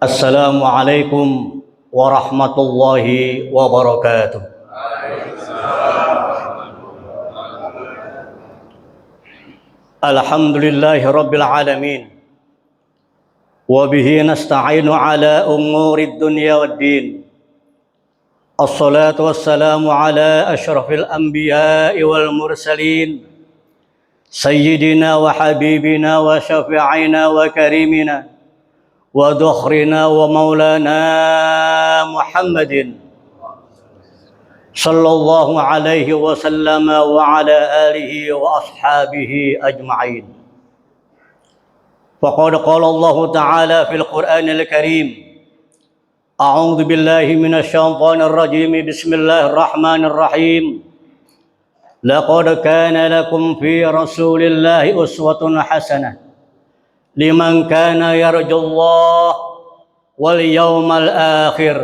Assalamualaikum warahmatullahi wabarakatuh. Alhamdulillahi rabbil alamin. Wa bihi nasta'inu ala umurid dunya waddin. Assalatu wassalamu ala asyrafil anbiya'i wal mursalin. Sayyidina wa habibina wa syafi'ina wa karimina wa dukhrina wa maulana Muhammadin sallallahu alaihi wasallam wa ala alihi wa ashabihi ajma'in. Faqad qala Allah ta'ala fil Qur'anil Karim, a'udzu billahi minasy syaithanir rajim, bismillahir rahmanir rahim. Laqad kana lakum fi rasulillahi uswatun hasanah liman kana yarjullah wal yawmal akhir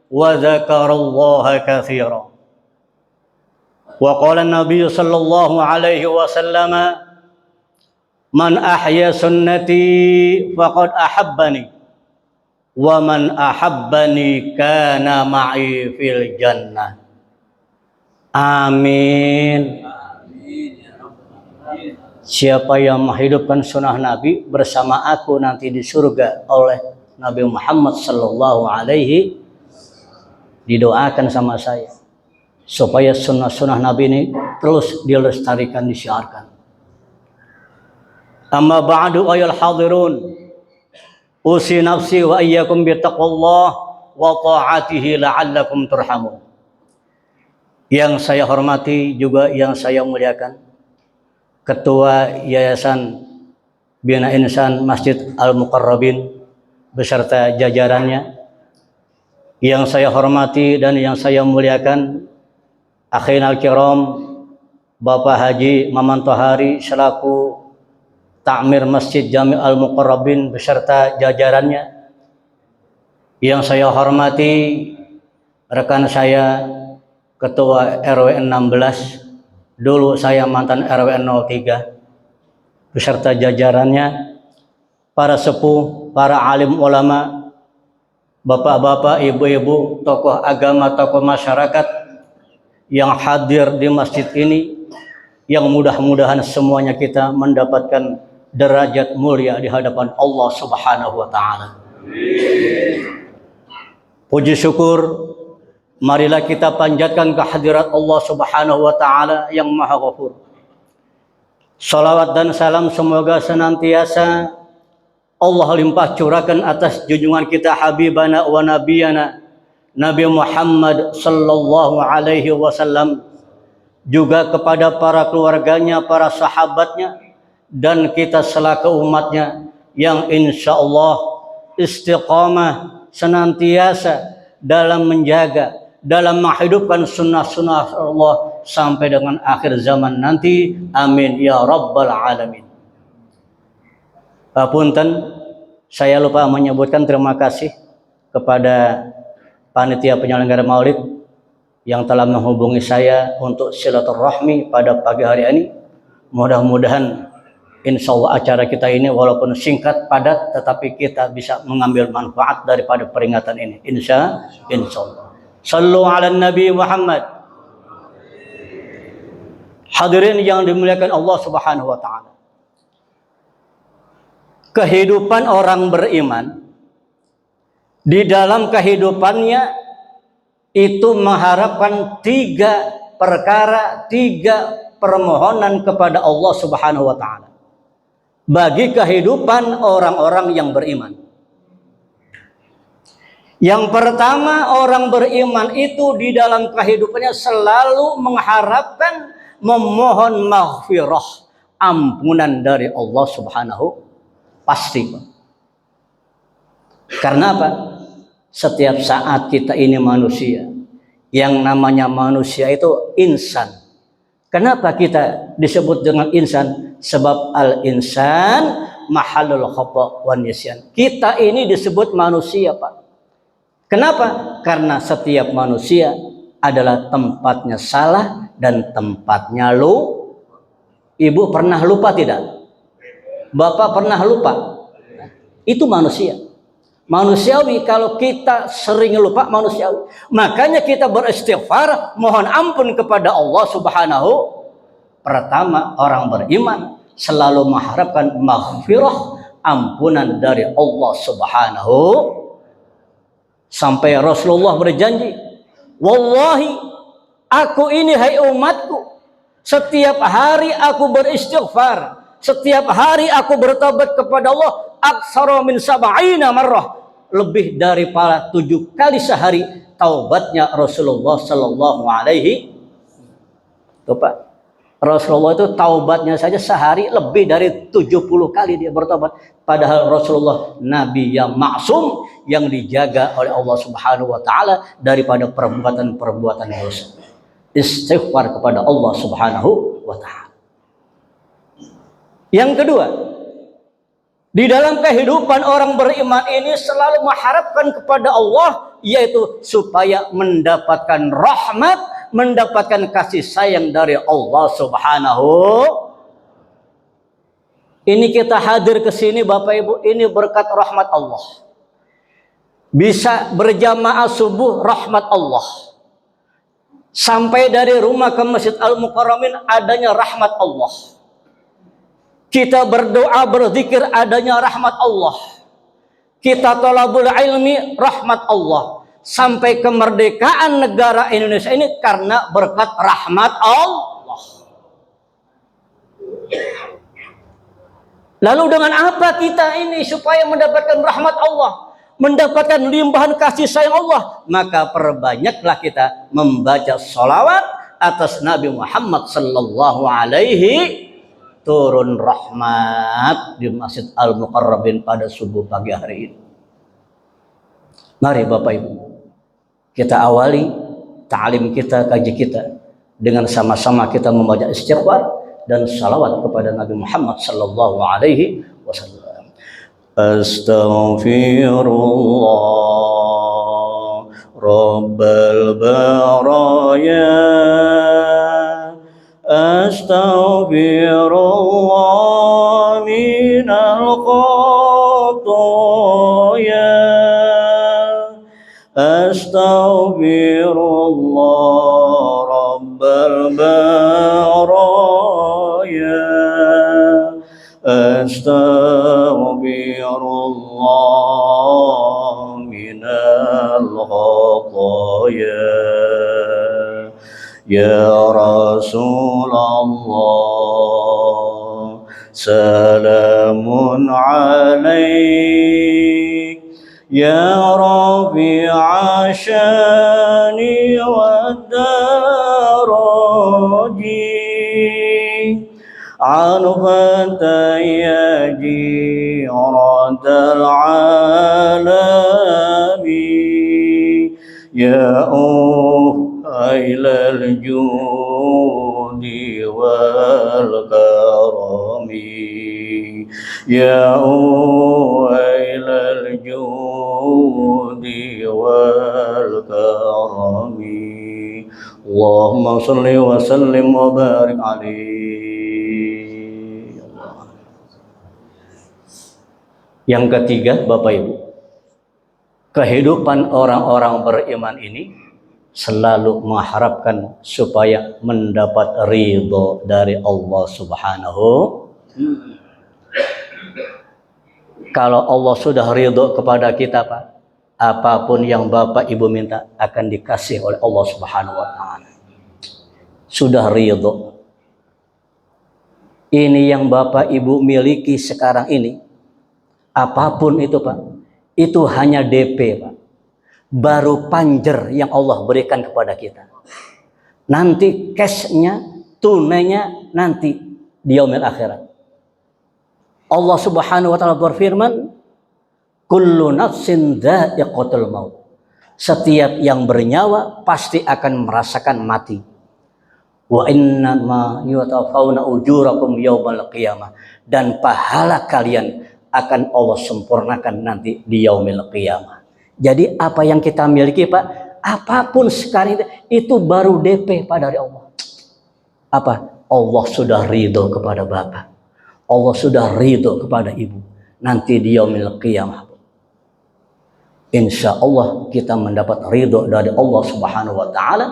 wa dzakarallaha katsira. Wa qala an-nabiy sallallahu alaihi wasallam, man ahya sunnati faqad ahabbani wa man ahabbani kana ma'i fil jannah. Amin. Siapa yang menghidupkan sunnah Nabi bersama aku nanti di surga oleh Nabi Muhammad sallallahu alaihi, didoakan sama saya supaya sunnah-sunnah Nabi ini terus dilestarikan, disiarkan. Amma ba'du ayol hadirun, usi nafsi wa iyyakum bittaqwallah wa ta'atihi la'allakum turhamun. Yang saya hormati juga yang saya muliakan, Ketua Yayasan Bina Insan Masjid Al-Muqarrabin beserta jajarannya. Yang saya hormati dan yang saya muliakan, akhinal kiram, Bapak Haji Maman Tohari selaku Ta'mir Masjid Jami Al-Muqarrabin beserta jajarannya. Yang saya hormati rekan saya, Ketua RW 16, dulu saya mantan RW 03, beserta jajarannya, para sepuh, para alim ulama, bapak-bapak, ibu-ibu, tokoh agama, tokoh masyarakat yang hadir di masjid ini, yang mudah-mudahan semuanya kita mendapatkan derajat mulia di hadapan Allah Subhanahu wa Ta'ala. Puji syukur marilah kita panjatkan kehadirat Allah Subhanahu wa Ta'ala yang Maha Ghafur. Salawat dan salam semoga senantiasa Allah limpah curahkan atas junjungan kita Habibana wa Nabiyana Nabi Muhammad sallallahu alaihi wasallam, juga kepada para keluarganya, para sahabatnya, dan kita selaku umatnya yang insya Allah istiqamah senantiasa dalam menjaga, dalam menghidupkan sunnah-sunnah Allah sampai dengan akhir zaman nanti. Amin ya rabbal alamin. Punten, saya lupa menyebutkan terima kasih kepada panitia penyelenggara Maulid yang telah menghubungi saya untuk silaturahmi pada pagi hari ini. Mudah-mudahan insya Allah acara kita ini walaupun singkat padat, tetapi kita bisa mengambil manfaat daripada peringatan ini. Insya Allah. Sallu ala Nabi Muhammad. Hadirin yang dimuliakan Allah Subhanahu wa Ta'ala, kehidupan orang beriman, di dalam kehidupannya itu mengharapkan 3 perkara, 3 permohonan kepada Allah Subhanahu wa Ta'ala bagi kehidupan orang-orang yang beriman. Yang pertama, orang beriman itu di dalam kehidupannya selalu mengharapkan, memohon maghfirah, ampunan dari Allah Subhanahu, pasti. Karena apa? Setiap saat kita ini manusia. Yang namanya manusia itu insan. Kenapa kita disebut dengan insan? Sebab al-insan mahallul khata' wan nisyan. Kita ini disebut manusia, Pak. Kenapa? Karena setiap manusia adalah tempatnya salah dan tempatnya lupa. Ibu pernah lupa tidak? Bapak pernah lupa? Itu manusia. Manusiawi, kalau kita sering lupa, manusiawi. Makanya kita beristighfar, mohon ampun kepada Allah Subhanahu. Pertama, orang beriman selalu mengharapkan maghfirah, ampunan dari Allah Subhanahu. Sampai Rasulullah berjanji, wallahi, aku ini hai umatku, setiap hari aku beristighfar, setiap hari aku bertobat kepada Allah, aksara min sab'ina marrah, lebih daripada 7 kali sehari taubatnya Rasulullah sallallahu alaihi. Tuh Pak, Rasulullah itu taubatnya saja sehari lebih dari 70 kali dia bertobat. Padahal Rasulullah Nabi yang maksum, yang dijaga oleh Allah Subhanahu wa taala daripada perbuatan-perbuatan dosa. Istighfar kepada Allah Subhanahu wa taala. Yang kedua, di dalam kehidupan orang beriman ini selalu mengharapkan kepada Allah, yaitu supaya mendapatkan rahmat, mendapatkan kasih sayang dari Allah Subhanahu. Ini kita hadir ke sini Bapak Ibu, ini berkat rahmat Allah. Bisa berjamaah subuh, rahmat Allah. Sampai dari rumah ke Masjid Al-Mukarramin, adanya rahmat Allah. Kita berdoa, berzikir, adanya rahmat Allah. Kita thalabul ilmi, rahmat Allah. Sampai kemerdekaan negara Indonesia ini karena berkat rahmat Allah. Lalu dengan apa kita ini supaya mendapatkan rahmat Allah, mendapatkan limpahan kasih sayang Allah? Maka perbanyaklah kita membaca sholawat atas Nabi Muhammad sallallahu alaihi. Turun rahmat di Masjid Al-Mukarramin pada subuh pagi hari ini. Mari Bapak Ibu, kita awali ta'lim kita, kaji kita dengan sama-sama kita membaca istighfar dan salawat kepada Nabi Muhammad sallallahu alaihi wasallam. Astaghfirullah Rabbal baraya, astaghfirullah minal khotoya, astaghfirullah rabbal baraya, astaghfirullah minal khotoya. Ya Rasulullah, salamun alaik, ya Rabi'a syani wa daraji, anfata ya jiratal alami, ya ilal judi wal karami, ya ilal judi wal karami. Allahumma salli wa sallim wa barik alaihi. Yang ketiga Bapak Ibu, kehidupan orang-orang beriman ini selalu mengharapkan supaya mendapat ridho dari Allah Subhanahu. Kalau Allah sudah ridho kepada kita Pak, apapun yang Bapak Ibu minta akan dikasih oleh Allah Subhanahu wa taala. Sudah ridho. Ini yang Bapak Ibu miliki sekarang ini, apapun itu Pak, itu hanya DP Pak. Baru panjer yang Allah berikan kepada kita. Nanti cashnya, tunainya nanti di yaumil akhirat. Allah Subhanahu wa taala berfirman, kullu nafsin dha'iqatul maut. Setiap yang bernyawa pasti akan merasakan mati. Wa innama yutawaffawna ujurakum yaumal qiyamah. Dan pahala kalian akan Allah sempurnakan nanti di yaumil qiyamah. Jadi apa yang kita miliki Pak, apapun sekarang itu baru DP Pak dari Allah. Apa? Allah sudah ridho kepada Bapak. Allah sudah ridho kepada Ibu. nanti di yaumil qiyamah. Insya Allah kita mendapat ridho dari Allah Subhanahu wa Ta'ala,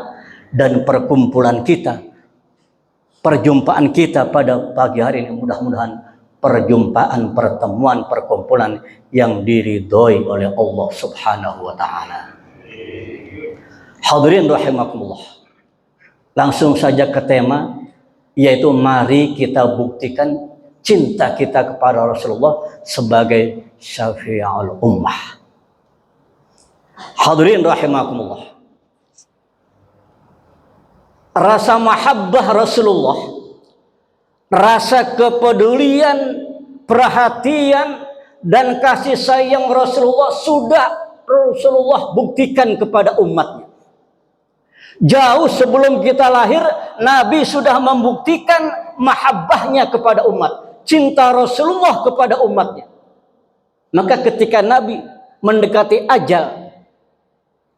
dan perkumpulan kita, perjumpaan kita pada pagi hari ini mudah-mudahan perjumpaan, pertemuan, perkumpulan yang diridhoi oleh Allah Subhanahu wa Ta'ala. Hadirin rahimakumullah. Langsung saja ke tema, yaitu mari kita buktikan cinta kita kepada Rasulullah sebagai syafi'ul ummah. Hadirin rahimakumullah. Rasa mahabbah Rasulullah, rasa kepedulian, perhatian, dan kasih sayang Rasulullah sudah Rasulullah buktikan kepada umatnya. Jauh sebelum kita lahir, Nabi sudah membuktikan mahabbahnya kepada umat, cinta Rasulullah kepada umatnya. Maka ketika Nabi mendekati ajal,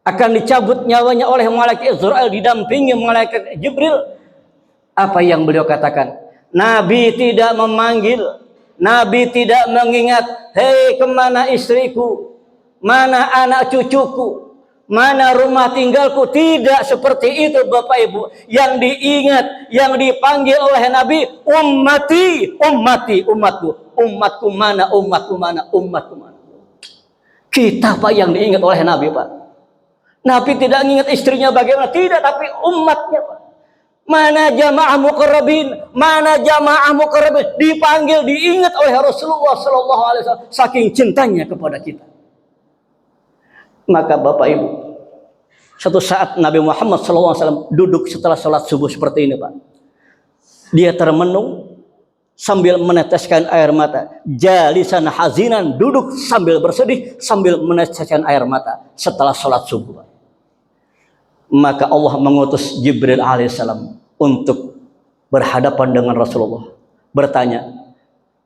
akan dicabut nyawanya oleh malaikat Israel didampingi malaikat Jibril, apa yang beliau katakan? Nabi tidak memanggil, Nabi tidak mengingat, hei kemana istriku, mana anak cucuku, mana rumah tinggalku. Tidak seperti itu Bapak Ibu. Yang diingat, yang dipanggil oleh Nabi, ummati, ummati, umatku. Umatku mana, umatku mana, umatku mana. Kita Pak yang diingat oleh Nabi Pak. Nabi tidak ingat istrinya bagaimana, tidak, tapi umatnya Pak. Mana jamaah muqarrabin, mana jamaah muqarrabin, dipanggil, diingat oleh Rasulullah sallallahu alaihi wasallam saking cintanya kepada kita. Maka Bapak Ibu, satu saat Nabi Muhammad sallallahu alaihi wasallam duduk setelah sholat subuh seperti ini Pak. Dia termenung sambil meneteskan air mata. Jalisan hazinan, duduk sambil bersedih, sambil meneteskan air mata setelah sholat subuh Pak. Maka Allah mengutus Jibril alaihissalam untuk berhadapan dengan Rasulullah, bertanya.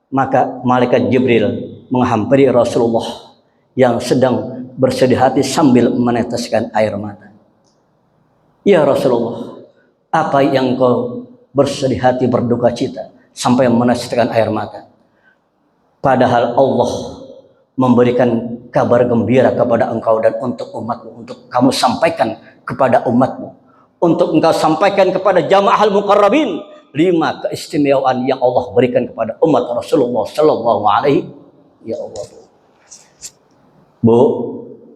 Maka malaikat Jibril menghampiri Rasulullah yang sedang bersedih hati sambil meneteskan air mata. Ya Rasulullah, apa yang kau bersedih hati, berduka cita sampai meneteskan air mata? Padahal Allah memberikan kabar gembira kepada engkau dan untuk umatmu, untuk kamu sampaikan kepada umatmu, untuk engkau sampaikan kepada jamaah al-muqarrabin 5 keistimewaan yang Allah berikan kepada umat Rasulullah sallallahu alaihi. Ya Allah Bu,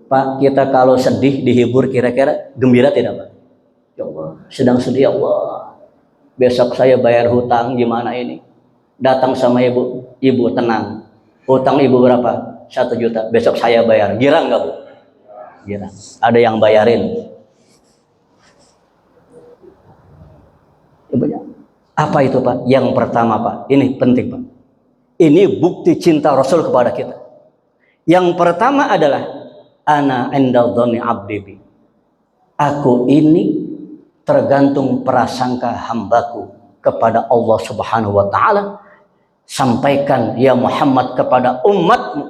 Pak, kita kalau sedih dihibur kira-kira gembira tidak Pak? Ya Allah, sedang sedih ya Allah, besok saya bayar hutang gimana ini? Datang sama ibu, ibu tenang, hutang ibu berapa? 1 juta, besok saya bayar. Girang nggak Bu? Girang. Ada yang bayarin. Apa itu Pak? Yang pertama Pak, ini penting Pak. Ini bukti cinta Rasul kepada kita. Yang pertama adalah ana inda dzanni abdi bi. Aku ini tergantung prasangka hambaku kepada Allah Subhanahu wa Ta'ala. Sampaikan ya Muhammad kepada umatmu,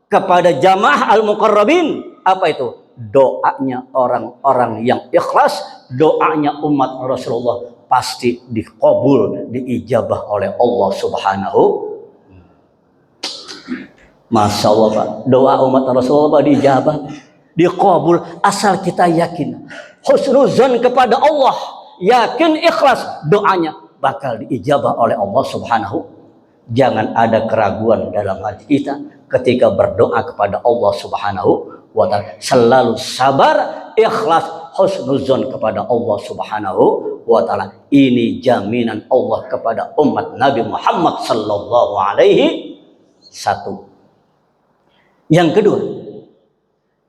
kepada jamaah al-muqarrabin. Apa itu? Doanya orang-orang yang ikhlas, doanya umat Rasulullah pasti dikabul, diijabah oleh Allah Subhanahu. Masya Allah Pak, doa umat Rasulullah Pak diijabah, dikabul, asal kita yakin, husnuzan kepada Allah, yakin ikhlas, doanya bakal diijabah oleh Allah Subhanahu. Jangan ada keraguan dalam hati kita ketika berdoa kepada Allah Subhanahu wa Ta'ala. Selalu sabar, ikhlas, husnuzan kepada Allah Subhanahu wa Ta'ala. Ini jaminan Allah kepada umat Nabi Muhammad sallallahu alaihi wasallam. Yang kedua,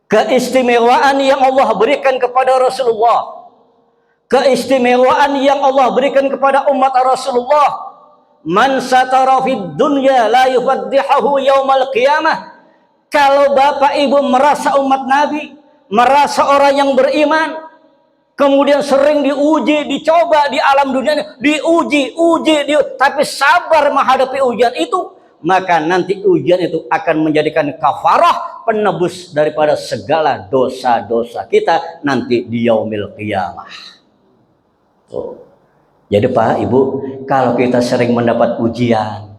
keistimewaan yang Allah berikan kepada Rasulullah, keistimewaan yang Allah berikan kepada umat Rasulullah. Man satara fid dunya la yufaddihahu yaumal qiyamah. Kalau Bapak Ibu merasa umat Nabi, merasa orang yang beriman, kemudian sering diuji, dicoba di alam dunia, diuji, tapi sabar menghadapi ujian itu, maka nanti ujian itu akan menjadikan kafarah, penebus daripada segala dosa-dosa kita nanti di yaumil qiyamah. Jadi Pak Ibu, kalau kita sering mendapat ujian,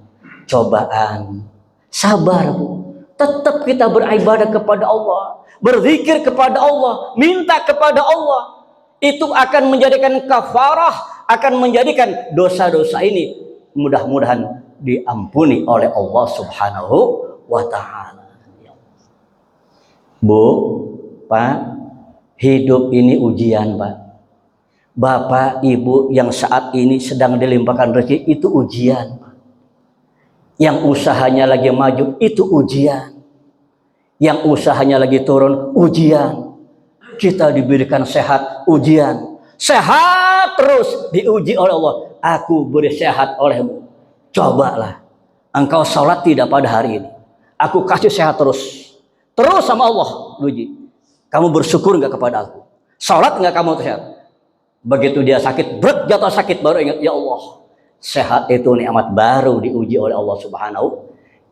cobaan, Sabar, Bu. Tetap kita beribadah kepada Allah, berzikir kepada Allah, minta kepada Allah. Itu akan menjadikan kafarah, akan menjadikan dosa-dosa ini mudah-mudahan diampuni oleh Allah Subhanahu wa ta'ala. Bu, Pak, hidup ini ujian, Pak. Bapak, Ibu yang saat ini sedang dilimpahkan rezeki itu ujian, Pak. Yang usahanya lagi maju itu ujian. Yang usahanya lagi turun ujian. Kita diberikan sehat ujian. Sehat terus diuji oleh Allah. Aku beri sehat olehmu. Cobalah. Engkau sholat tidak pada hari ini. Aku kasih sehat terus. Terus sama Allah uji. Kamu bersyukur nggak kepada aku? Sholat nggak kamu sehat? Begitu dia sakit, berat jatuh sakit baru ingat, ya Allah. Sehat itu nikmat baru diuji oleh Allah Subhanahu.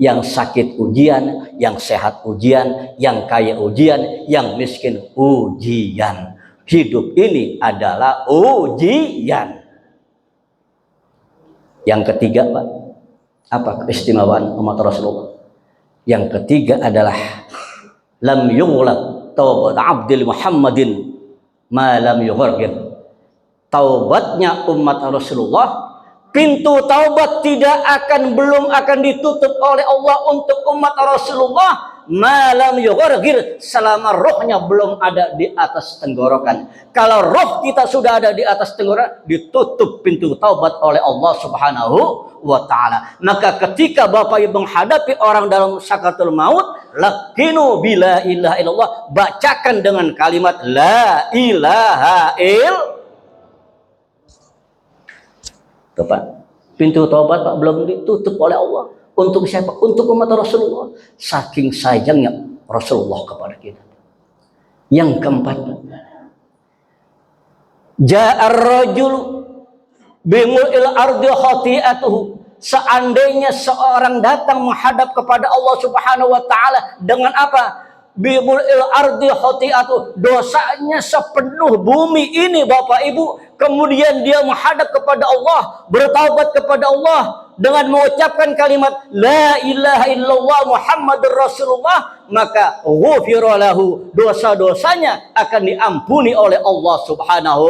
Yang sakit ujian, yang sehat ujian, yang kaya ujian, yang miskin ujian. Hidup ini adalah ujian. Yang ketiga, Pak, apa keistimewaan umat Rasulullah? Yang ketiga adalah lam yughlaq taubat abdil Muhammadin ma lam yughargir. Taubatnya umat Rasulullah, pintu taubat belum akan ditutup oleh Allah untuk umat Rasulullah malam yughargir, selama rohnya belum ada di atas tenggorokan. Kalau roh kita sudah ada di atas tenggorokan, ditutup pintu taubat oleh Allah Subhanahu wa ta'ala. Maka ketika Bapak Ibu menghadapi orang dalam sakaratul maut, lakinu bila ilaha illallah, bacakan dengan kalimat la ilaha illallah. Pak, pintu taubat, Pak, belum ditutup oleh Allah. Untuk siapa? Untuk umat Rasulullah. Saking sayangnya Rasulullah kepada kita. Yang keempat, ja'ar rajul bimul'il ardi khati'atuhu. Seandainya seorang datang menghadap kepada Allah Subhanahu wa ta'ala dengan apa? Bimul'il ardi khati'atuhu, dosanya sepenuh bumi ini, Bapak Ibu. Kemudian dia menghadap kepada Allah, bertaubat kepada Allah dengan mengucapkan kalimat la ilaha illallah Muhammadur Rasulullah, maka ghufira lahu, dosa-dosanya akan diampuni oleh Allah Subhanahu.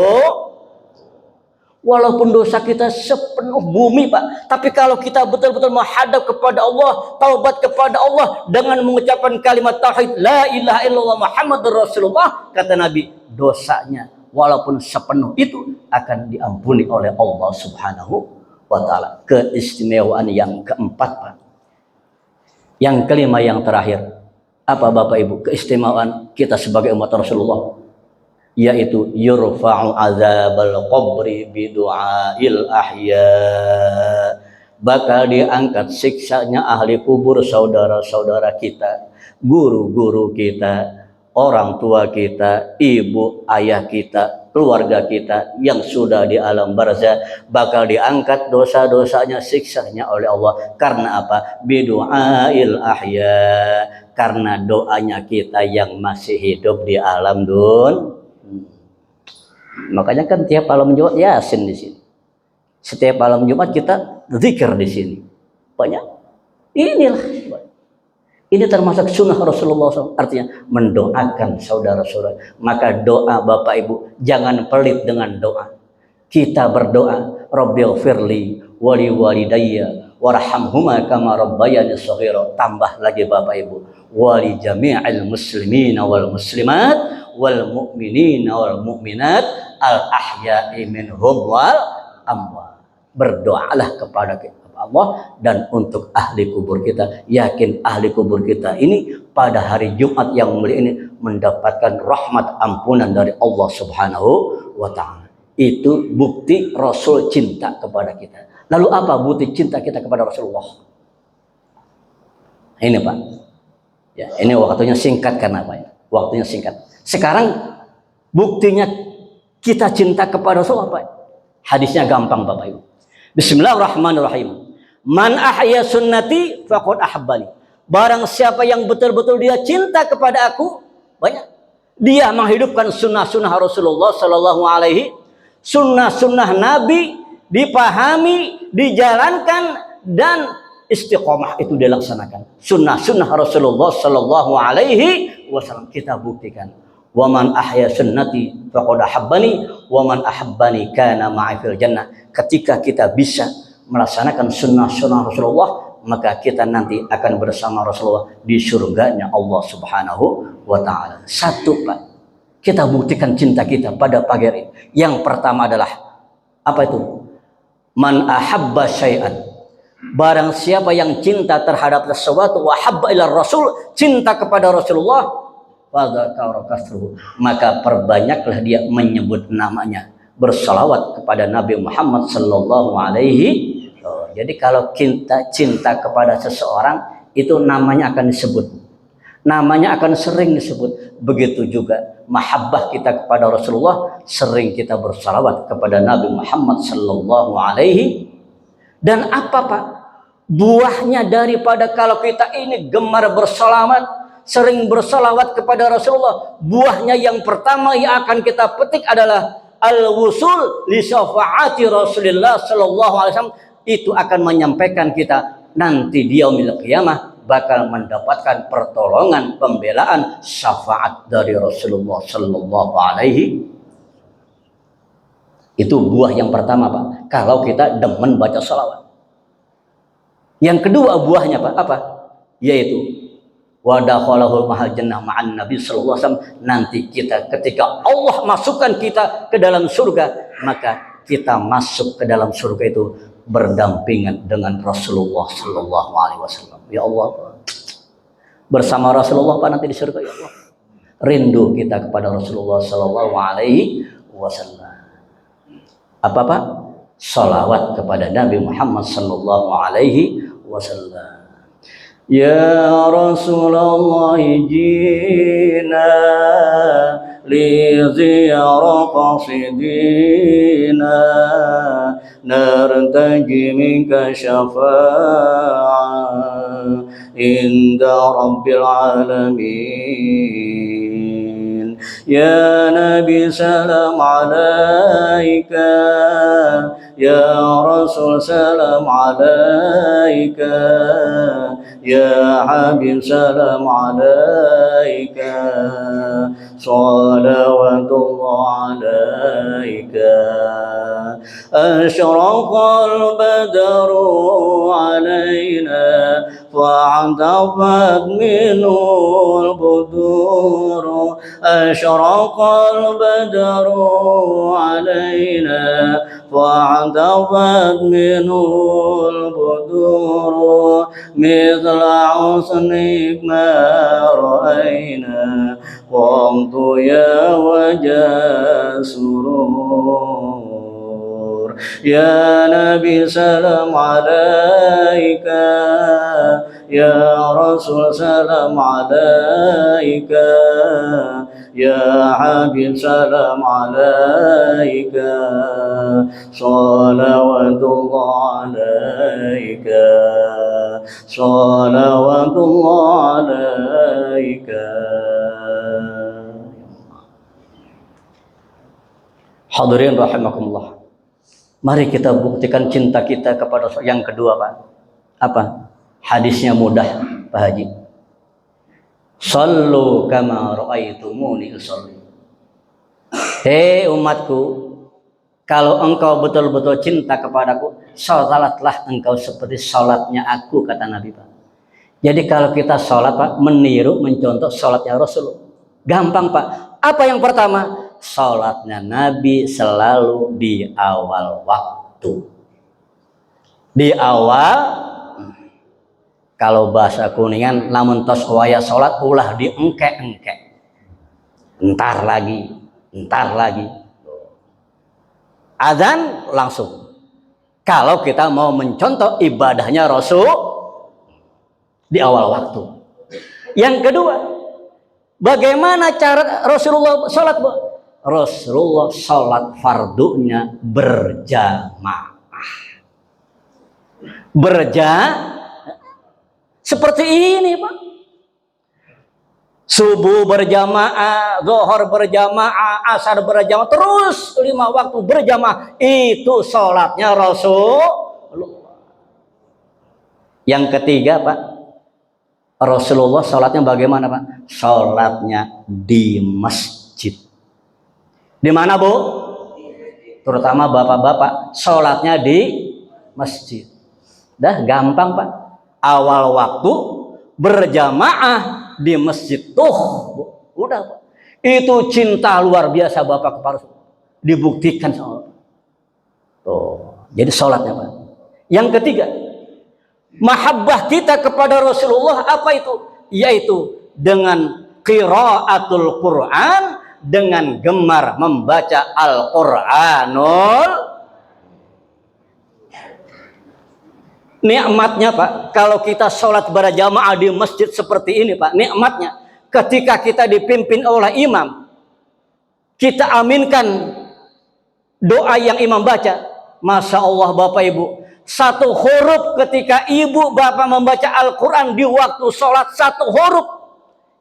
Walaupun dosa kita sepenuh bumi, Pak, tapi kalau kita betul-betul menghadap kepada Allah, taubat kepada Allah dengan mengucapkan kalimat tauhid la ilaha illallah Muhammadur Rasulullah, kata Nabi, dosanya walaupun sepenuh itu akan diampuni oleh Allah Subhanahu wa ta'ala. Keistimewaan yang keempat, Pak. Yang kelima, yang terakhir, apa Bapak Ibu keistimewaan kita sebagai umat Rasulullah? Yaitu yurfa'u azabal qabri bidu'ail ahya. Bakal diangkat siksanya ahli kubur, saudara-saudara kita, guru-guru kita, orang tua kita, ibu, ayah kita, keluarga kita yang sudah di alam barzah, bakal diangkat dosa-dosanya, siksanya oleh Allah. Karena apa? Bidu'ail ahya, karena doanya kita yang masih hidup di alam Makanya kan tiap malam Jumat Yasin di sini. Setiap malam Jumat kita zikir di sini. Banyak. Inilah. Ini termasuk sunnah Rasulullah SAW. Artinya mendoakan saudara-saudara. Maka doa Bapak Ibu jangan pelit dengan doa. Kita berdoa, Rabbighfirli wali walidayya warhamhuma kama rabbayani shaghira. Tambah lagi Bapak Ibu, wali jami'il muslimina wal muslimat wal mu'minina wal mu'minat al ahya'i minhum wal amwat. Berdoalah kepada Allah dan untuk ahli kubur kita. Yakin ahli kubur kita ini pada hari Jumat yang mulia ini mendapatkan rahmat ampunan dari Allah Subhanahu wa ta'ala. Itu bukti Rasul cinta kepada kita. Lalu apa bukti cinta kita kepada Rasulullah? Ini, Pak. Ya, ini waktunya singkat karena apa ya? Waktunya singkat. Sekarang buktinya kita cinta kepada Rasulullah, Pak. Hadisnya gampang, Bapak Ibu. Bismillahirrahmanirrahim. Man ahya sunnati faqad ahabbani. Barang siapa yang betul-betul dia cinta kepada aku, banyak. Dia menghidupkan sunnah-sunnah Rasulullah sallallahu alaihi, sunnah-sunnah Nabi dipahami, dijalankan dan istiqomah itu dilaksanakan. Sunnah-sunnah Rasulullah Sallallahu Alaihi Wasallam kita buktikan. Waman ahya sunnati faqad ahabbani, waman ahabbani kana ma'i fil jannah. Ketika kita bisa melaksanakan sunnah-sunnah Rasulullah, maka kita nanti akan bersama Rasulullah di surganya Allah Subhanahu wa Ta'ala. Satu, Pak, kita buktikan cinta kita pada pagi hari. Yang pertama adalah apa itu? Man ahabba syai'an, barang siapa yang cinta terhadap sesuatu, wa habba ila Rasul, cinta kepada Rasulullah, maka perbanyaklah dia menyebut namanya, bersalawat kepada Nabi Muhammad sallallahu alaihi wasallam. Jadi kalau kita cinta kepada seseorang, itu namanya akan disebut, namanya akan sering disebut. Begitu juga mahabbah kita kepada Rasulullah, sering kita bersalawat kepada Nabi Muhammad sallallahu alaihi. Dan apa, Pak, buahnya daripada kalau kita ini gemar bersalawat, sering bersalawat kepada Rasulullah, buahnya yang pertama yang akan kita petik adalah al-wusul li syafaati Rasulullah sallallahu alaihi wasallam. Itu akan menyampaikan kita nanti di yaumil qiyamah bakal mendapatkan pertolongan, pembelaan, syafaat dari Rasulullah sallallahu alaihi. Itu buah yang pertama, Pak, kalau kita demen baca salawat. Yang kedua buahnya, Pak, apa? Yaitu wa dakhalahul mahal jannah ma'an nabi sallallahu alaihi wasallam. Nanti kita ketika Allah masukkan kita ke dalam surga, maka kita masuk ke dalam surga itu berdampingan dengan Rasulullah sallallahu alaihi wasallam. Ya Allah, bersama Rasulullah, Pak, nanti di surga. Ya Allah, rindu kita kepada Rasulullah sallallahu alaihi wasallam. Apa, Pak? Salawat kepada Nabi Muhammad sallallahu alaihi wasallam. Ya Rasulullah jina li ziyarah qasidina nartaji minka syafa'ah inda rabbil alamin. Ya Nabi salam alaika, ya Rasul salam alaika, ya Habib salam alaika, salawatullah alaika. Asyraqal badru alaina fa'adafat minul budur. Asyraqal badru alaina fa'adafat minul budur. Mithla husnik ma ra'ayna qamtu ya wajah surur. Ya Nabi salam alaika, ya Rasul salam alaika, ya Habib salam alaika, salawatullah alaika, salawatullah alaika. Hadirin rahimakumullah, mari kita buktikan cinta kita kepada Rasul. Yang kedua, Pak, apa? Hadisnya mudah, Pak Haji. Sallu kama ra'aitumuni usolli. Hei umatku, kalau engkau betul-betul cinta kepadaku, salatlah engkau seperti salatnya aku, kata Nabi, Pak. Jadi kalau kita salat, Pak, meniru, mencontoh salatnya Rasul. Gampang, Pak. Apa yang pertama? Salatnya Nabi selalu di awal waktu. Di awal, kalau bahasa Kuningan, lamun tos waya salat ulah diengke-engke. Entar lagi, entar lagi. Adzan langsung. Kalau kita mau mencontoh ibadahnya Rasul di awal waktu. Yang kedua, bagaimana cara Rasulullah salat, Bu? Rasulullah salat fardunya berjamaah. Seperti ini, Pak. Subuh berjamaah, zuhur berjamaah, asar berjamaah, terus 5 waktu berjamaah. Itu salatnya Rasulullah. Yang ketiga Pak, Rasulullah sholatnya bagaimana Pak? Sholatnya di masjid. Di mana Bu? Terutama bapak-bapak, sholatnya di masjid. Dah gampang Pak. Awal waktu berjamaah di masjid tuh Bu. Udah Pak. Itu cinta luar biasa Bapak kepada dibuktikan sama Bapak. Tuh. Jadi sholatnya Pak. Yang ketiga, mahabbah kita kepada Rasulullah apa itu? Yaitu dengan qiraatul Quran, dengan gemar membaca Al-Quranul. Nikmatnya Pak, kalau kita sholat berjamaah di masjid seperti ini Pak, nikmatnya ketika kita dipimpin oleh imam, kita aminkan doa yang imam baca. Masya Allah Bapak Ibu, satu huruf ketika ibu bapak membaca Al-Quran di waktu sholat, satu huruf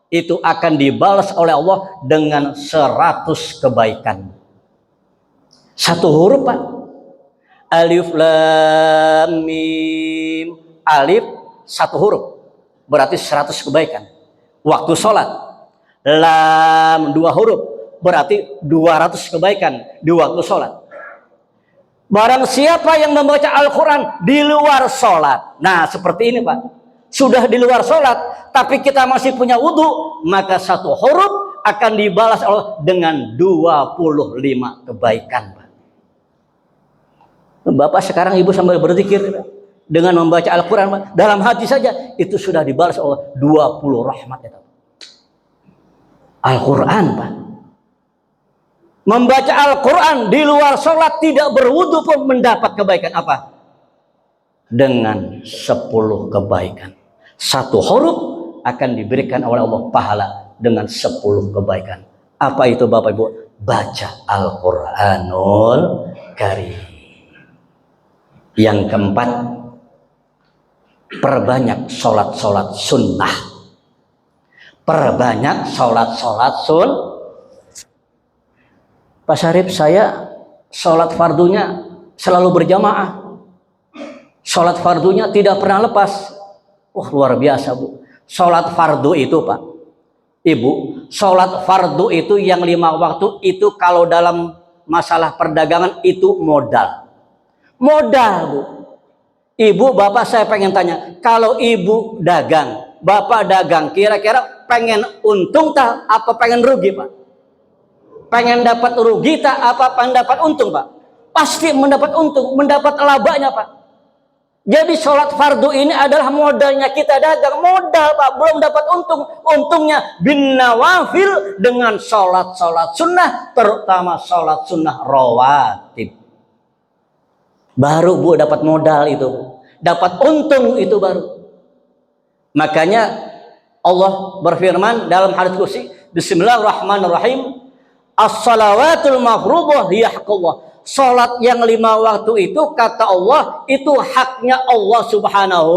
itu akan dibalas oleh Allah dengan 100 kebaikan. Satu huruf Pak. Alif lam mim. Alif satu huruf berarti 100 kebaikan waktu sholat. Lam 2 huruf berarti 200 kebaikan di waktu sholat. Barang siapa yang membaca Al-Quran di luar sholat, nah seperti ini Pak, sudah di luar sholat tapi kita masih punya wudhu, maka satu huruf akan dibalas Allah dengan 25 kebaikan Pak. Bapak sekarang ibu sambil berzikir dengan membaca Al-Quran Pak, dalam hati saja itu sudah dibalas Allah 20 rahmat ya, Al-Quran Pak. Membaca Al-Quran di luar sholat tidak berwudu pun mendapat kebaikan apa? Dengan 10 kebaikan. Satu huruf akan diberikan oleh Allah pahala dengan 10 kebaikan. Apa itu Bapak Ibu? Baca Al-Quranul Karim. Yang keempat, perbanyak sholat-sholat sunnah. Perbanyak sholat-sholat sunnah. Pak Syarif, saya sholat fardunya selalu berjamaah. Sholat fardunya tidak pernah lepas. Wah luar biasa Bu. Sholat fardu itu Pak, Ibu, sholat fardu itu yang 5 waktu itu kalau dalam masalah perdagangan itu modal. Modal Bu. Ibu, Bapak saya pengen tanya, kalau Ibu dagang, Bapak dagang, kira-kira pengen untung tak apa pengen rugi Pak? Pengen dapat rugi tak apa pengen dapat untung Pak? Pasti mendapat untung, mendapat labanya Pak. Jadi sholat fardu ini adalah modalnya kita dagang, modal Pak, belum dapat untung. Untungnya bin nawafil dengan sholat-sholat sunnah, terutama sholat sunnah rawatib. Baru Bu dapat modal itu, dapat untung itu baru. Makanya Allah berfirman dalam hadits qudsi, Bismillahirrahmanirrahim, as-salawatul mafruḍah hiya haqqullah. Salat yang 5 waktu itu kata Allah itu haknya Allah Subhanahu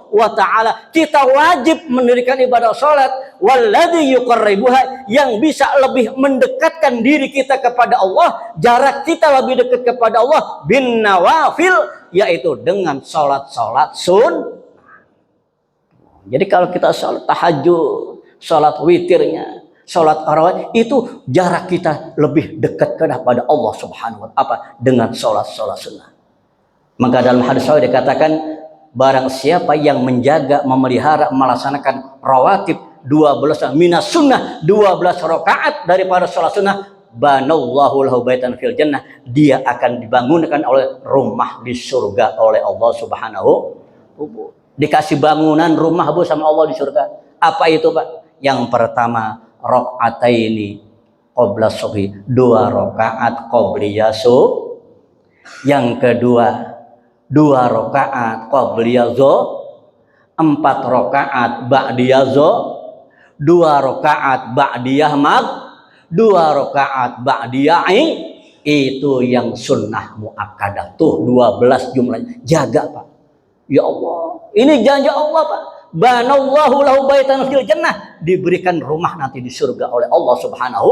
wa taala. Kita wajib mendirikan ibadah salat, walladzi yuqarribuha, yang bisa lebih mendekatkan diri kita kepada Allah, jarak kita lebih dekat kepada Allah bin nawafil, yaitu dengan salat-salat sunnah. Jadi kalau kita salat tahajud, salat witirnya, sholat tarawih itu jarak kita lebih dekat kepada Allah Subhanahu wa taala dengan sholat-sholat sunnah. Maka dalam hadis sahih dikatakan, barang siapa yang menjaga, memelihara, melaksanakan rawatib 12 minas sunnah, 12 rakaat daripada sholat sunnah, banallahu lahu baitan fil jannah, dia akan dibangunkan oleh rumah di surga oleh Allah Subhanahu wa taala. Dikasih bangunan rumah Bu sama Allah di surga. Apa itu Pak? Yang pertama, rakaataini qabla subhi, 2 rakaat qabliyah subuh. Yang kedua, 2 rakaat qabliyah zuhur, 4 rakaat ba'diyah zuhur, 2 rakaat ba'diyah maghrib, 2 rakaat ba'diyah itu yang sunnah muakkadah. Tuh 12 jumlahnya. Jaga Pak. Ya Allah, ini janji Allah Pak. Banallahu lahu baitan fil jannah, diberikan rumah nanti di surga oleh Allah Subhanahu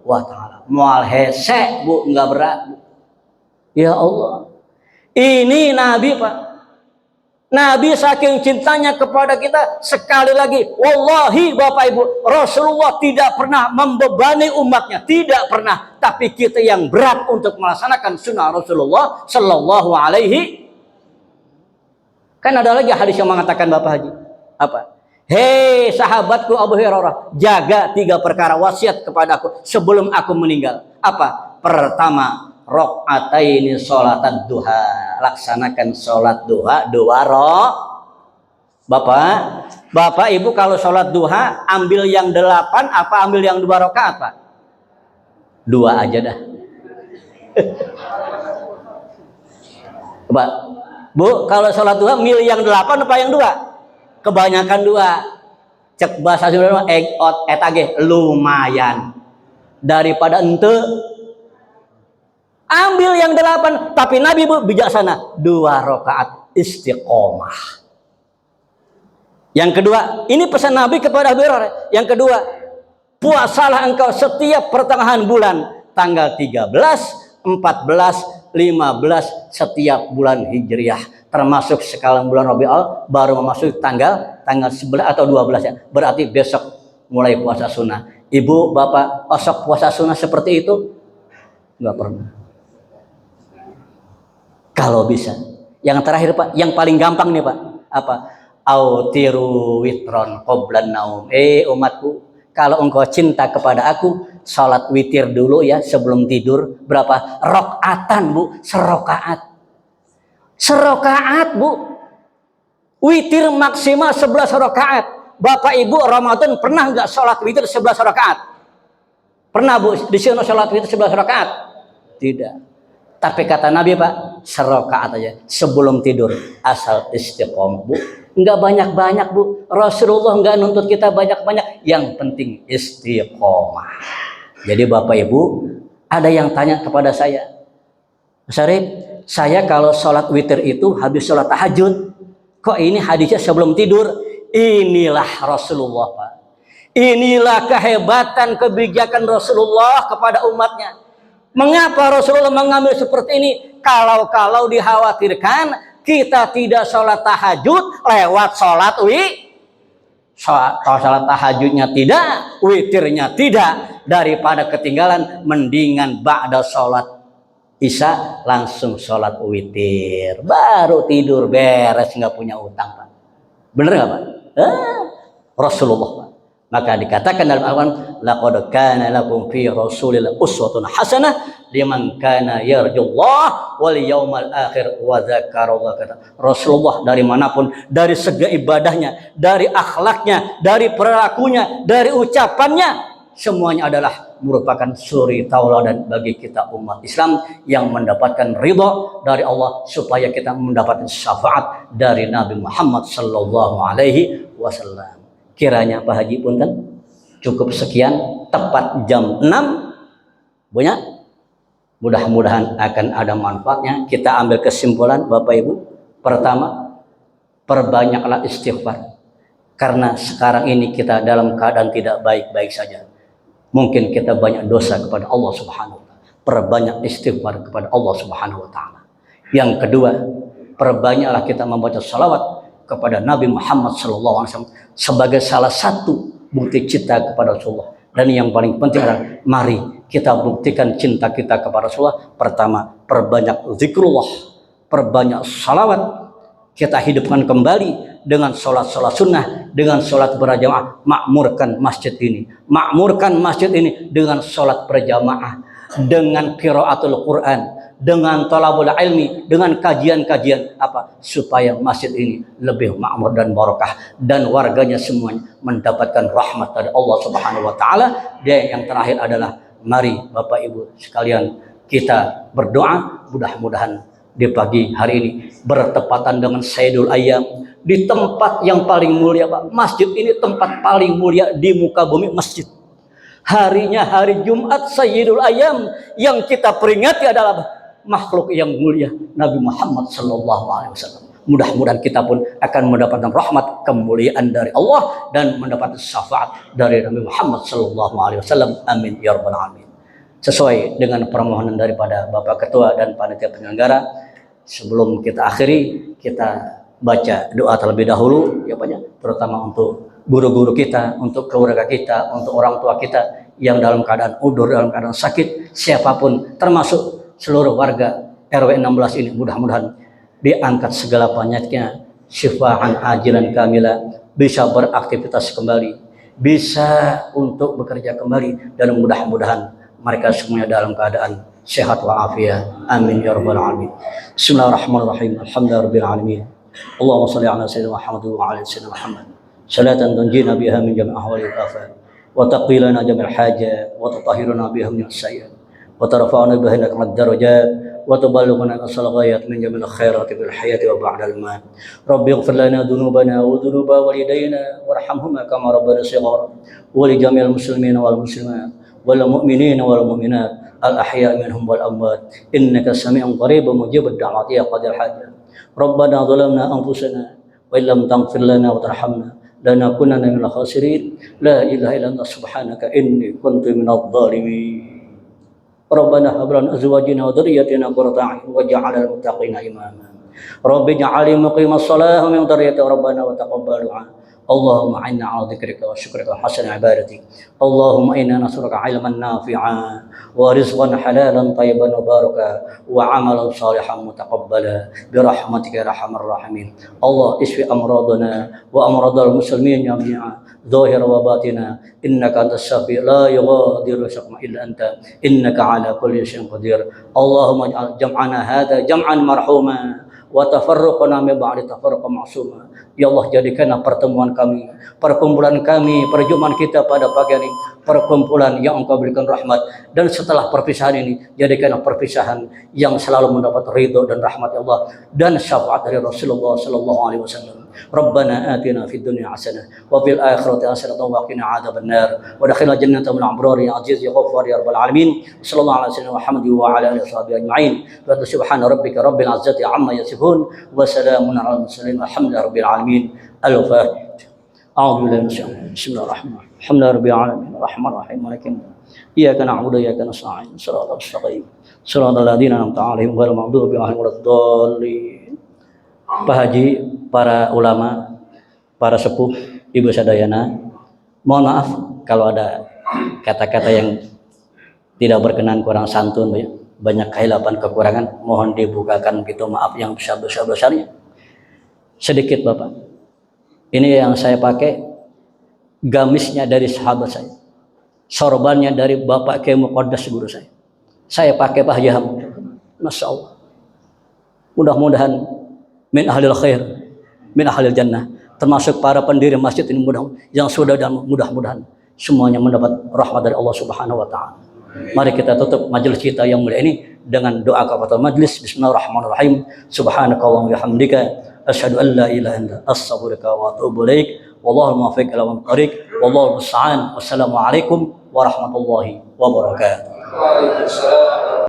wa taala. Moal hese Bu, enggak berat Bu. Ya Allah. Ini Nabi Pak. Nabi saking cintanya kepada kita, sekali lagi, wallahi Bapak Ibu, Rasulullah tidak pernah membebani umatnya, tidak pernah. Tapi kita yang berat untuk melaksanakan sunnah Rasulullah Sallallahu Alaihi. Kan ada lagi hadis yang mengatakan Bapak Haji, apa? Hei sahabatku Abu Hurairah, jaga 3 perkara wasiat kepadaku sebelum aku meninggal. Apa? Pertama, rakaataini salat duha. Laksanakan salat duha 2 Bapak Ibu kalau salat duha ambil yang 8 apa ambil yang 2 rakaat, Pak? 2 aja dah. Pak, Bu, kalau salat duha milih yang 8 apa yang 2? Kebanyakan 2. Cek bahasa Sunda etage lumayan. Daripada ente ambil yang 8, tapi Nabi Bu bijaksana 2 rakaat istiqomah. Yang kedua, ini pesan Nabi kepada Abu Hurairah. Yang kedua, puasalah engkau setiap pertengahan bulan, tanggal 13, 14, 15 setiap bulan Hijriah, termasuk sekarang bulan Rabiul baru memasuki tanggal 11 atau 12 ya. Berarti besok mulai puasa sunnah. Ibu, Bapak, osok puasa sunnah seperti itu? Enggak pernah. Kalau bisa. Yang terakhir Pak, yang paling gampang nih Pak, apa? Autiru witron qoblan naum. Umatku, kalau engkau cinta kepada aku, salat witir dulu ya sebelum tidur. Berapa? Rakaatan Bu, serokaat. Serokaat Bu. Witir maksimal 11 rakaat. Bapak Ibu Ramadan pernah nggak salat witir 11 rakaat? Pernah Bu, di sini salat witir 11 rakaat? Tidak. Tapi kata Nabi Pak, serokaat aja sebelum tidur, asal istiqomah Bu. Enggak banyak-banyak Bu. Rasulullah enggak nuntut kita banyak-banyak, yang penting istiqomah. Jadi Bapak Ibu, ada yang tanya kepada saya, Mas Arif, saya kalau sholat witir itu habis sholat tahajud, kok ini hadisnya sebelum tidur? Inilah Rasulullah Pak. Inilah kehebatan kebijakan Rasulullah kepada umatnya. Mengapa Rasulullah mengambil seperti ini? Kalau dikhawatirkan kita tidak sholat tahajud lewat sholat sholat tahajudnya tidak, witirnya tidak, daripada ketinggalan, mendingan ba'da sholat isya langsung sholat witir, baru tidur beres, nggak punya utang Pak. Bener nggak Pak? Rasulullah Pak. Maka dikatakan dalam Al-Quran, laqad kana lakum fi Rasulillah uswatun hasanah liman kana yarjullah wal yaumal akhir wa dzakarallaha katsiran. Rasulullah dari manapun, dari segi ibadahnya, dari akhlaknya, dari perilakunya, dari ucapannya, semuanya adalah merupakan suri tauladan bagi kita umat Islam yang mendapatkan ridha dari Allah, supaya kita mendapatkan syafaat dari Nabi Muhammad sallallahu alaihi wasallam. Kiranya Pak Haji pun kan cukup sekian, tepat jam 6 punya. Mudah-mudahan akan ada manfaatnya. Kita ambil kesimpulan Bapak Ibu. Pertama, perbanyaklah istighfar. Karena sekarang ini kita dalam keadaan tidak baik-baik saja. Mungkin kita banyak dosa kepada Allah Subhanahu wa taala. Perbanyak istighfar kepada Allah Subhanahu wa taala. Yang kedua, perbanyaklah kita membaca salawat kepada Nabi Muhammad SAW sebagai salah satu bukti cinta kepada Rasulullah. Dan yang paling penting adalah mari kita buktikan cinta kita kepada Rasulullah. Pertama, perbanyak zikrullah, perbanyak salawat. Kita hidupkan kembali dengan sholat-sholat sunnah, dengan sholat berjamaah. Makmurkan masjid ini, makmurkan masjid ini dengan sholat berjamaah, dengan qiraatul Quran, dengan talabul ilmi, dengan kajian-kajian apa, supaya masjid ini lebih makmur dan barakah, dan warganya semuanya mendapatkan rahmat dari Allah Subhanahu wa taala. Dan yang terakhir adalah mari Bapak Ibu sekalian kita berdoa, mudah-mudahan di pagi hari ini bertepatan dengan Sayyidul Ayyam, di tempat yang paling mulia Pak. Masjid ini tempat paling mulia di muka bumi, masjid. Harinya hari Jumat Sayyidul Ayyam, yang kita peringati adalah makhluk yang mulia Nabi Muhammad sallallahu alaihi wasallam. Mudah-mudahan kita pun akan mendapatkan rahmat, kemuliaan dari Allah, dan mendapatkan syafaat dari Nabi Muhammad sallallahu alaihi wasallam. Amin ya rabbal alamin. Sesuai dengan permohonan daripada Bapak Ketua dan panitia penyelenggara, sebelum kita akhiri, kita baca doa terlebih dahulu, ya Pak ya, terutama untuk guru-guru kita, untuk keluarga kita, untuk orang tua kita yang dalam keadaan udur, dalam keadaan sakit, siapapun, termasuk seluruh warga RW 16 ini, mudah-mudahan diangkat segala penyakitnya, syifaan ajilan kamila, bisa beraktivitas kembali, bisa untuk bekerja kembali, dan mudah-mudahan mereka semuanya dalam keadaan sehat walafiat. Amin ya rabbal alamin. Bismillahirrahmanirrahim. Alhamdulillahirabbil alamin. Allahumma shalli ala sayyidina Muhammad wa ala sayyidina Muhammad. Salatan tunjina biha min jami' ahwali al-afat wa taqilana jami' al-hajat wa tutahhiruna biha min as-sayyi'at wa tarfa'una biha ila ad-darajat wa tuballighuna asal ghayat min jami' al-khairati fil hayati wa ba'da al-maut. Rabbi ighfir lana dhunubana wa dhunuba walidayna warhamhuma kama rabbana shighara wa li jami'il muslimina wal muslimat wal mu'minina wal mu'minat al-ahya' minhum wal amwat innaka sami'un qaribun mujibud da'wati ya qadil hajat. Rabbana zalamna anfusana wa illam taghfir lana wa tarhamna lanakunanna minal khasirin. La ilaha illa anta subhanaka inni kuntu minadh dhalimin. Rabbana hab lana azwajina wa dhurriyyatina qurrata a'yun waj'alna lil muttaqina imama. Rabbi ij'alni muqimas shalah wa min dhurriyyati rabbana wa taqabbal du'a. Allahumma inna ala dzikrika wa syukrika wa hasana ibadatik. Allahumma inna nas'aluka 'ilman nafi'an wa rizqan halalan tayyiban mubaraka wa 'amalan shalihan mutaqabbala bi rahmatika ya arhamar rahimin. Allah isfi amradana wa amradal muslimin jami'an zahira wa batina innaka antas syafi la yughadiru saqama illa anta innaka ala kulli syai'in qadir. Allahumma ij'al jam'ana hadza jam'an marhuma wa tafarruqana min ba'di tafarruqan ma'suma. Ya Allah, jadikanlah pertemuan kami, perkumpulan kami, perjumpaan kita pada pagi hari, perkumpulan yang Engkau berikan rahmat, dan setelah perpisahan ini jadikanlah perpisahan yang selalu mendapat ridho dan rahmat ya Allah dan syafaat dari Rasulullah sallallahu alaihi wasallam. Rabbana atina fid dunya hasanah wa fil akhirati hasanah wa qina adzabannar wa adkhilna jannata ma'al abrar ya aziz ya ghaffar ya rabbal alamin. Sallallahu alaihi wasallam Muhammad wa ala alihi washabihi ajma'in. Wa subhana rabbika rabbil izzati amma yasifun wa salamun alal mursalin walhamdulillahi rabbil alamin. Al-Fatihah. A'udzu billahi minasyaitonir rajim. Bismillahirrahmanirrahim. Alhamdulillahi rabbil alamin arrahmanir rahim maliki yaumiddin. Iyyaka na'budu wa iyyaka nasta'in. Shiratal mustaqim. Shiratal ladzina an'amta 'alaihim ghairil maghdubi 'alaihim waladdallin. Pak Haji, para ulama, para sepuh, Ibu Sadayana, mohon maaf kalau ada kata-kata yang tidak berkenan, kurang santun, banyak kehilapan, kekurangan, mohon dibukakan pintu maaf yang besar-besarnya. Sedikit Bapak, ini yang saya pakai gamisnya dari sahabat saya, sorbannya dari Bapak Kiai Muqaddas guru saya pakai Pak Haji Hamid. Masya Allah, mudah-mudahan min ahlil khair, min ahlil jannah, termasuk para pendiri masjid ini yang sudah, dan mudah-mudahan semuanya mendapat rahmat dari Allah Subhanahu wa taala. Mari kita tutup majelis kita yang mulia ini dengan doa kafatul majlis. Bismillahirrahmanirrahim. Subhanakallahumma wa bihamdika asyhadu an la ilaha illa anta astaghfiruka wa atubu ilaik. Wallahul muwaffiq ila aqwamit thoriq. Wallahul musta'an. Wassalamualaikum warahmatullahi wabarakatuh. Waalaikumsalam.